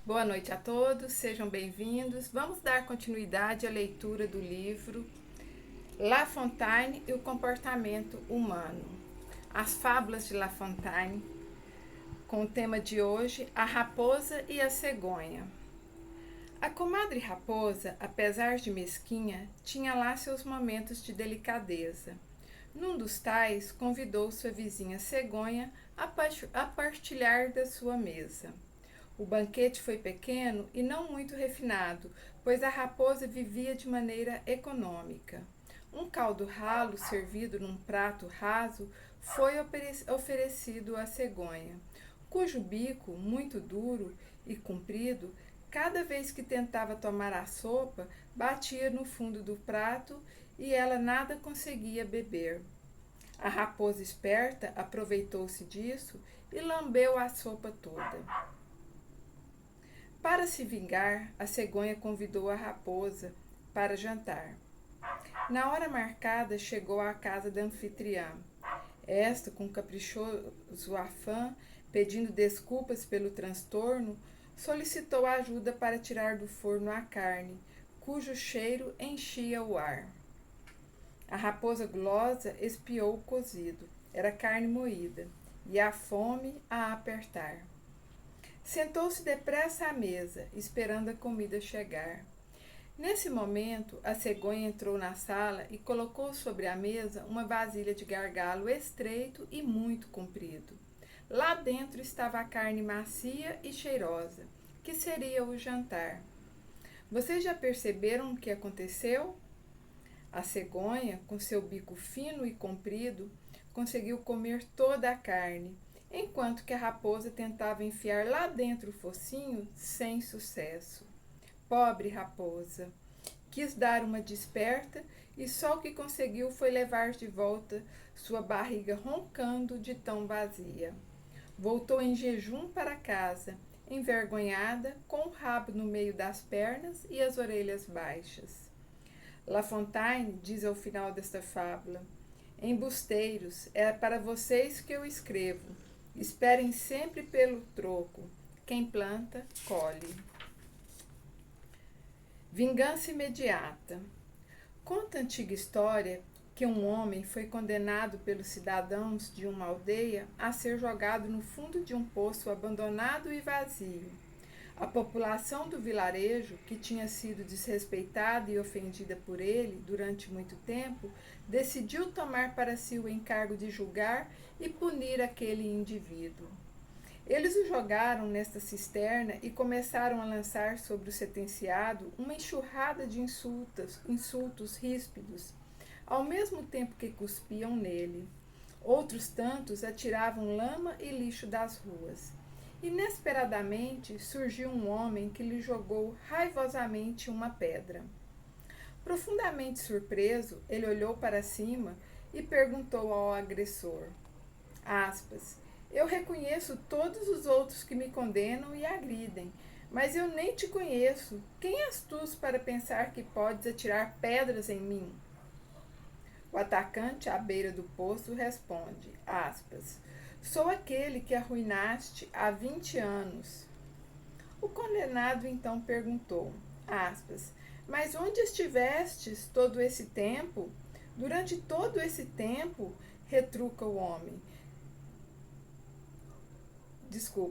Boa noite a todos, sejam bem-vindos. Vamos dar continuidade à leitura do livro La Fontaine e o Comportamento Humano. As Fábulas de La Fontaine, com o tema de hoje, a raposa e a cegonha. A comadre raposa, apesar de mesquinha, tinha lá seus momentos de delicadeza. Num dos tais, convidou sua vizinha cegonha a partilhar da sua mesa. O banquete foi pequeno e não muito refinado, pois a raposa vivia de maneira econômica. Um caldo ralo servido num prato raso foi oferecido à cegonha, cujo bico, muito duro e comprido, cada vez que tentava tomar a sopa, batia no fundo do prato e ela nada conseguia beber. A raposa esperta aproveitou-se disso e lambeu a sopa toda. Para se vingar, a cegonha convidou a raposa para jantar. Na hora marcada, chegou à casa da anfitriã. Esta, com caprichoso afã, pedindo desculpas pelo transtorno, solicitou ajuda para tirar do forno a carne, cujo cheiro enchia o ar. A raposa gulosa espiou o cozido. Era carne moída, e a fome a apertar. Sentou-se depressa à mesa, esperando a comida chegar. Nesse momento, a cegonha entrou na sala e colocou sobre a mesa uma vasilha de gargalo estreito e muito comprido. Lá dentro estava a carne macia e cheirosa, que seria o jantar. Vocês já perceberam o que aconteceu? A cegonha, com seu bico fino e comprido, conseguiu comer toda a carne, enquanto que a raposa tentava enfiar lá dentro o focinho sem sucesso. Pobre raposa! Quis dar uma desperta e só o que conseguiu foi levar de volta sua barriga roncando de tão vazia. Voltou em jejum para casa, envergonhada, com o rabo no meio das pernas e as orelhas baixas. La Fontaine diz ao final desta fábula: Embusteiros, é para vocês que eu escrevo. Esperem sempre pelo troco. Quem planta, colhe. Vingança imediata. Conta a antiga história que um homem foi condenado pelos cidadãos de uma aldeia a ser jogado no fundo de um poço abandonado e vazio. A população do vilarejo, que tinha sido desrespeitada e ofendida por ele durante muito tempo, decidiu tomar para si o encargo de julgar e punir aquele indivíduo. Eles o jogaram nesta cisterna e começaram a lançar sobre o sentenciado uma enxurrada de insultos ríspidos, ao mesmo tempo que cuspiam nele. Outros tantos atiravam lama e lixo das ruas. Inesperadamente surgiu um homem que lhe jogou raivosamente uma pedra. Profundamente surpreso, ele olhou para cima e perguntou ao agressor, aspas, eu reconheço todos os outros que me condenam e agridem, mas eu nem te conheço. Quem és tu para pensar que podes atirar pedras em mim? O atacante à beira do poço responde, aspas, sou aquele que arruinaste há 20 anos. O condenado então perguntou, aspas, mas onde estivestes todo esse tempo? Durante todo esse tempo, retruca o homem.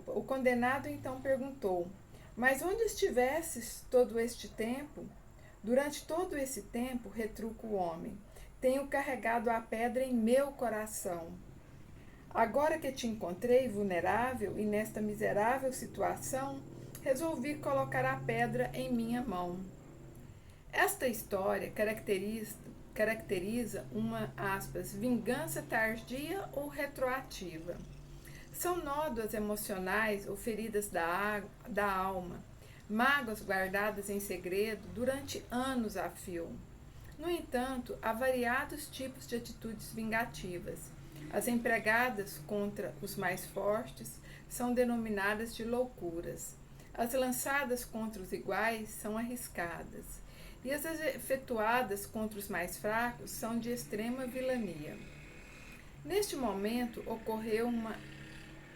O condenado então perguntou, mas onde estivestes todo este tempo? Durante todo esse tempo, retruca o homem, tenho carregado a pedra em meu coração. Agora que te encontrei vulnerável e nesta miserável situação, resolvi colocar a pedra em minha mão. Esta história caracteriza uma, aspas, vingança tardia ou retroativa. São nódoas emocionais ou feridas da alma, mágoas guardadas em segredo durante anos a fio. No entanto, há variados tipos de atitudes vingativas. As empregadas contra os mais fortes são denominadas de loucuras. As lançadas contra os iguais são arriscadas. E as efetuadas contra os mais fracos são de extrema vilania. Neste momento ocorreu uma,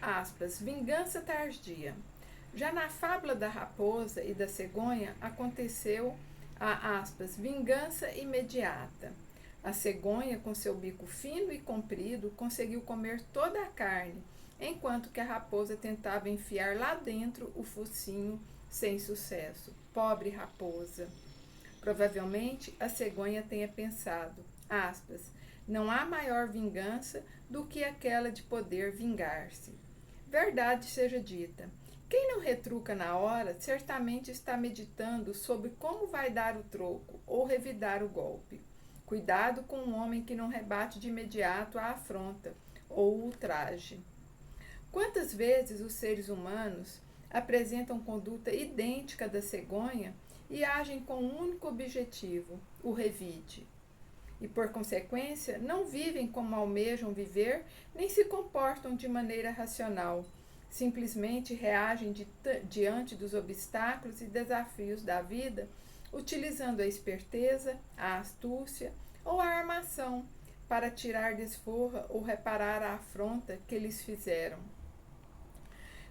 aspas, vingança tardia. Já na fábula da raposa e da cegonha aconteceu a vingança imediata. A cegonha, com seu bico fino e comprido, conseguiu comer toda a carne, enquanto que a raposa tentava enfiar lá dentro o focinho sem sucesso. Pobre raposa! Provavelmente a cegonha tenha pensado, não há maior vingança do que aquela de poder vingar-se. Verdade seja dita, quem não retruca na hora certamente está meditando sobre como vai dar o troco ou revidar o golpe. Cuidado com um homem que não rebate de imediato a afronta ou o ultraje. Quantas vezes os seres humanos apresentam conduta idêntica da cegonha e agem com um único objetivo, o revide. E, por consequência, não vivem como almejam viver, nem se comportam de maneira racional. Simplesmente reagem diante dos obstáculos e desafios da vida, utilizando a esperteza, a astúcia ou a armação para tirar desforra ou reparar a afronta que lhes fizeram.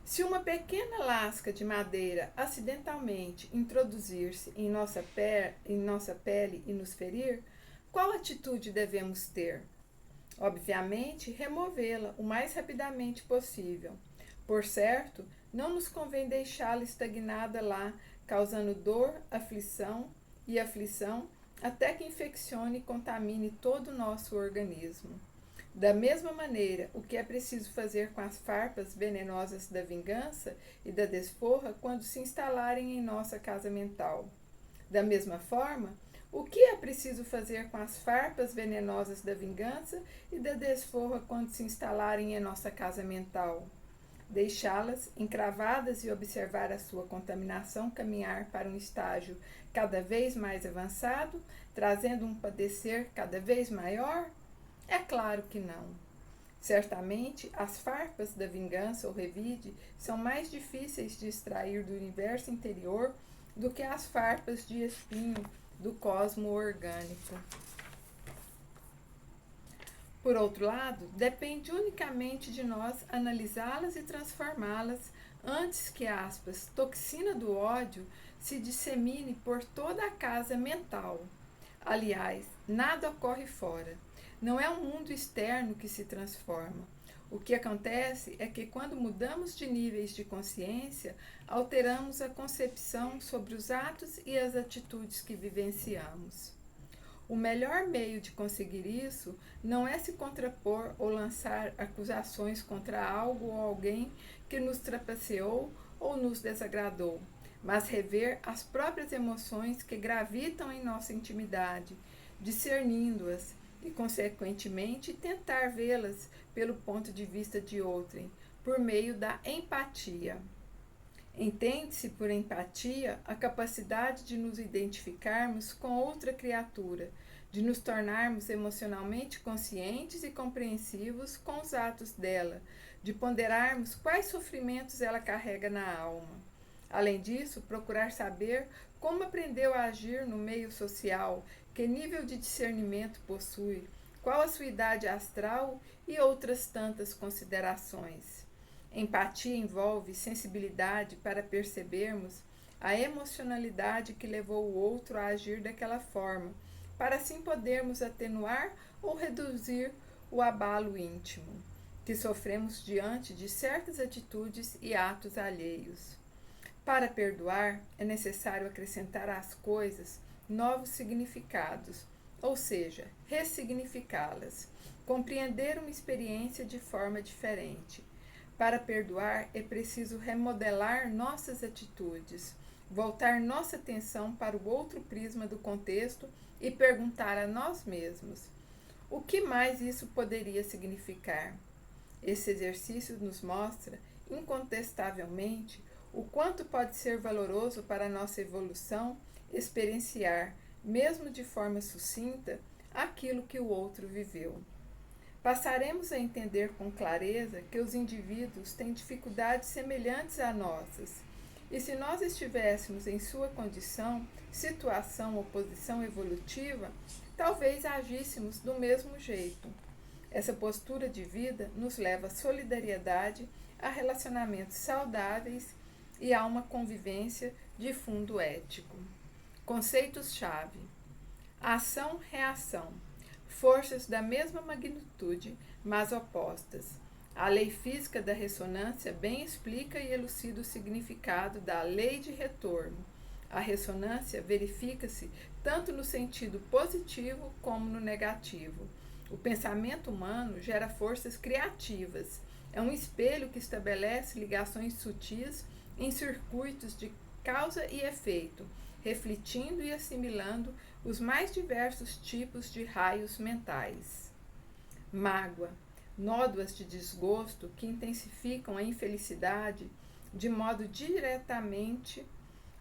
Se uma pequena lasca de madeira acidentalmente introduzir-se em nossa pele e nos ferir, qual atitude devemos ter? Obviamente, removê-la o mais rapidamente possível. Por certo, não nos convém deixá-la estagnada lá, causando dor, aflição, até que infeccione e contamine todo o nosso organismo. Da mesma maneira, o que é preciso fazer com as farpas venenosas da vingança e da desforra quando se instalarem em nossa casa mental? Da mesma forma, o que é preciso fazer com as farpas venenosas da vingança e da desforra quando se instalarem em nossa casa mental? Deixá-las encravadas e observar a sua contaminação caminhar para um estágio cada vez mais avançado, trazendo um padecer cada vez maior? É claro que não. Certamente, as farpas da vingança ou revide são mais difíceis de extrair do universo interior do que as farpas de espinho do cosmo orgânico. Por outro lado, depende unicamente de nós analisá-las e transformá-las antes que a toxina do ódio se dissemine por toda a casa mental. Aliás, nada ocorre fora. Não é o mundo externo que se transforma. O que acontece é que, quando mudamos de níveis de consciência, alteramos a concepção sobre os atos e as atitudes que vivenciamos. O melhor meio de conseguir isso não é se contrapor ou lançar acusações contra algo ou alguém que nos trapaceou ou nos desagradou, mas rever as próprias emoções que gravitam em nossa intimidade, discernindo-as e, consequentemente, tentar vê-las pelo ponto de vista de outrem, por meio da empatia. Entende-se por empatia a capacidade de nos identificarmos com outra criatura, de nos tornarmos emocionalmente conscientes e compreensivos com os atos dela, de ponderarmos quais sofrimentos ela carrega na alma. Além disso, procurar saber como aprendeu a agir no meio social, que nível de discernimento possui, qual a sua idade astral e outras tantas considerações. Empatia envolve sensibilidade para percebermos a emocionalidade que levou o outro a agir daquela forma, para assim podermos atenuar ou reduzir o abalo íntimo que sofremos diante de certas atitudes e atos alheios. Para perdoar, é necessário acrescentar às coisas novos significados, ou seja, ressignificá-las, compreender uma experiência de forma diferente. Para perdoar, é preciso remodelar nossas atitudes, voltar nossa atenção para o outro prisma do contexto e perguntar a nós mesmos: o que mais isso poderia significar? Esse exercício nos mostra, incontestavelmente, o quanto pode ser valoroso para a nossa evolução experienciar, mesmo de forma sucinta, aquilo que o outro viveu. Passaremos a entender com clareza que os indivíduos têm dificuldades semelhantes a nossas, e se nós estivéssemos em sua condição, situação ou posição evolutiva, talvez agíssemos do mesmo jeito. Essa postura de vida nos leva à solidariedade, a relacionamentos saudáveis e há uma convivência de fundo ético. Conceitos-chave: ação-reação, forças da mesma magnitude, mas opostas. A lei física da ressonância bem explica e elucida o significado da lei de retorno. A ressonância verifica-se tanto no sentido positivo como no negativo. O pensamento humano gera forças criativas. É um espelho que estabelece ligações sutis em circuitos de causa e efeito, refletindo e assimilando os mais diversos tipos de raios mentais. Mágoa, nódoas de desgosto que intensificam a infelicidade de modo diretamente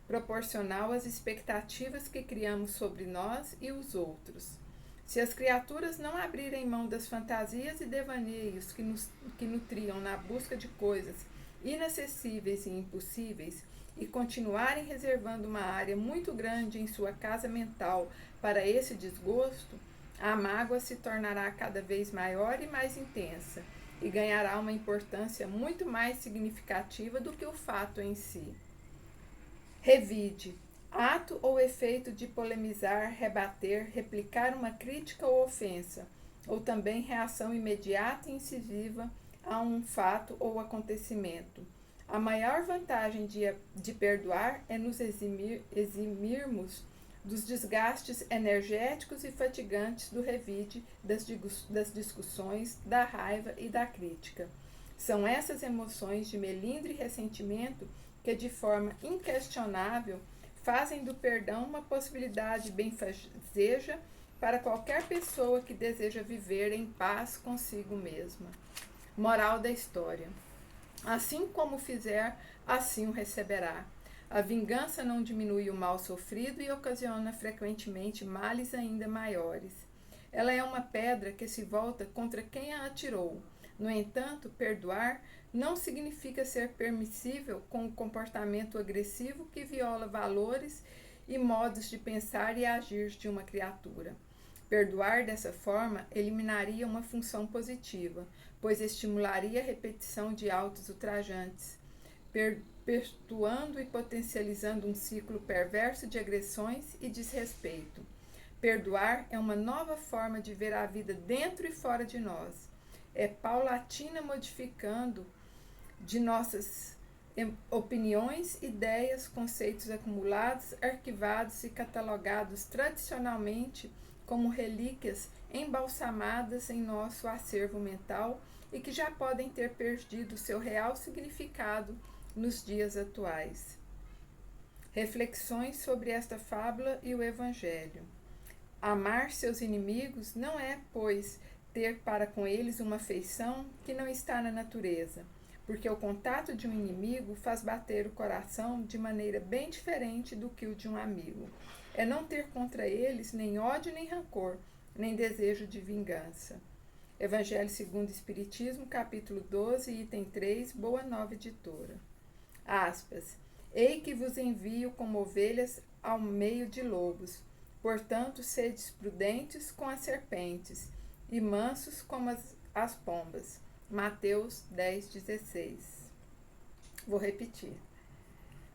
proporcional às expectativas que criamos sobre nós e os outros. Se as criaturas não abrirem mão das fantasias e devaneios que nutriam na busca de coisas inacessíveis e impossíveis, e continuarem reservando uma área muito grande em sua casa mental para esse desgosto, a mágoa se tornará cada vez maior e mais intensa, e ganhará uma importância muito mais significativa do que o fato em si. Revide, ato ou efeito de polemizar, rebater, replicar uma crítica ou ofensa, ou também reação imediata e incisiva a um fato ou acontecimento. A maior vantagem de perdoar é nos eximirmos dos desgastes energéticos e fatigantes do revide, das discussões, da raiva e da crítica. São essas emoções de melindre e ressentimento que, de forma inquestionável, fazem do perdão uma possibilidade benfazeja para qualquer pessoa que deseja viver em paz consigo mesma. Moral da história: assim como fizer, assim o receberá. A vingança não diminui o mal sofrido e ocasiona frequentemente males ainda maiores. Ela é uma pedra que se volta contra quem a atirou. No entanto, perdoar não significa ser permissível com o comportamento agressivo que viola valores e modos de pensar e agir de uma criatura. Perdoar dessa forma eliminaria uma função positiva, pois estimularia a repetição de atos ultrajantes, perpetuando e potencializando um ciclo perverso de agressões e desrespeito. Perdoar é uma nova forma de ver a vida dentro e fora de nós. É paulatina modificando de nossas opiniões, ideias, conceitos acumulados, arquivados e catalogados tradicionalmente como relíquias embalsamadas em nosso acervo mental e que já podem ter perdido seu real significado nos dias atuais. Reflexões sobre esta fábula e o Evangelho. Amar seus inimigos não é, pois, ter para com eles uma afeição que não está na natureza, porque o contato de um inimigo faz bater o coração de maneira bem diferente do que o de um amigo. É não ter contra eles nem ódio nem rancor, nem desejo de vingança. Evangelho segundo o Espiritismo, capítulo 12, item 3, Boa Nova Editora. Aspas. Ei que vos envio como ovelhas ao meio de lobos. Portanto, sedes prudentes com as serpentes e mansos como as pombas. Mateus 10,16. Vou repetir.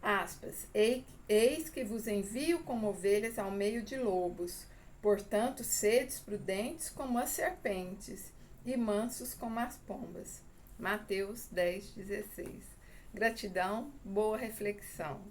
Aspas. Eis que vos envio como ovelhas ao meio de lobos. Portanto, sedes prudentes como as serpentes e mansos como as pombas. Mateus 10,16. Gratidão, boa reflexão.